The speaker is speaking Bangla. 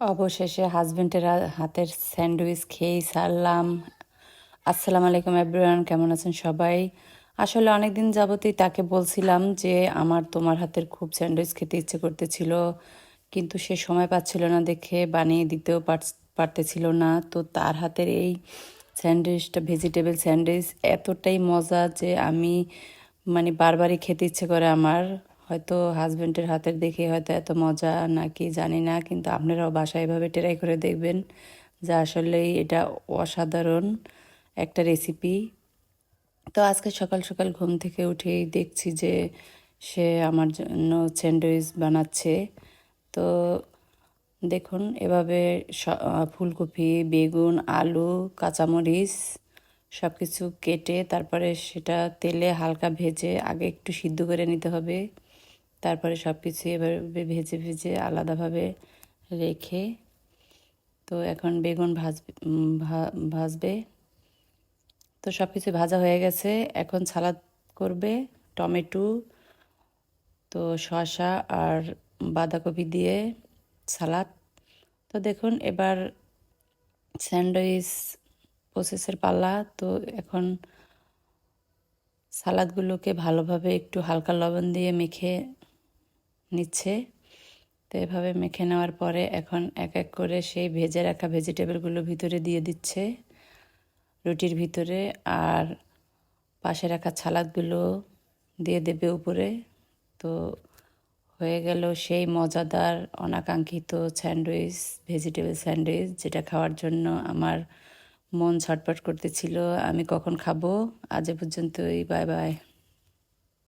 অবশেষে হাজবেন্ডের হাতের স্যান্ডউইচ খেয়েই সারলাম। আসসালামু আলাইকুম এভরিওয়ান, কেমন আছেন সবাই? আসলে অনেক দিন যাবতই তাকে বলছিলাম যে আমার তোমার হাতের খুব স্যান্ডউইচ খেতে ইচ্ছে করতেছিল, কিন্তু সে সময় পাচ্ছিল না দেখে বানিয়ে দিতেও পারতেছিল না। তো তার হাতের এই স্যান্ডউইচটা, ভেজিটেবল স্যান্ডউইচ, এতটাই মজা যে আমি বারবারই খেতে ইচ্ছে করে আমার। হয়তো হাজবেন্ডের হাতের দেখে হয়তো এত মজা নাকি জানি না, কিন্তু আপনারাও বাসায় এভাবে ট্রাই করে দেখবেন, যা আসলেই এটা অসাধারণ একটা রেসিপি। তো আজকে সকাল সকাল ঘুম থেকে উঠেই দেখছি যে সে আমার জন্য স্যান্ডউইচ বানাচ্ছে। তো দেখুন, এভাবে ফুলকপি, বেগুন, আলু, কাঁচামরিচ সব কিছু কেটে তারপরে সেটা তেলে হালকা ভেজে আগে একটু সিদ্ধ করে নিতে হবে। তারপরে সব কিছু এভাবে ভেজে ভেজে আলাদাভাবে রেখে, তো এখন বেগুন ভাজবে। তো সব কিছু ভাজা হয়ে গেছে, এখন সালাদ করবে। টমেটো, তো শসা আর বাঁধাকপি দিয়ে সালাদ। তো দেখুন, এবার স্যান্ডউইচ প্রসেসের পালা। তো এখন সালাদগুলোকে ভালোভাবে একটু হালকা লবণ দিয়ে মেখে নিচ্ছে। তো এভাবে মেখে নেওয়ার পরে এখন এক এক করে সেই ভেজে রাখা ভেজিটেবলগুলো ভিতরে দিয়ে দিচ্ছে, রুটির ভিতরে, আর পাশে রাখা সালাদগুলো দিয়ে দেবে উপরে। তো হয়ে গেল সেই মজাদার অনাকাঙ্ক্ষিত স্যান্ডউইচ, ভেজিটেবল স্যান্ডউইচ, যেটা খাওয়ার জন্য আমার মন ছটফট করতেছিল। আমি কখন খাবো? আজ এ পর্যন্তই, বাই বাই।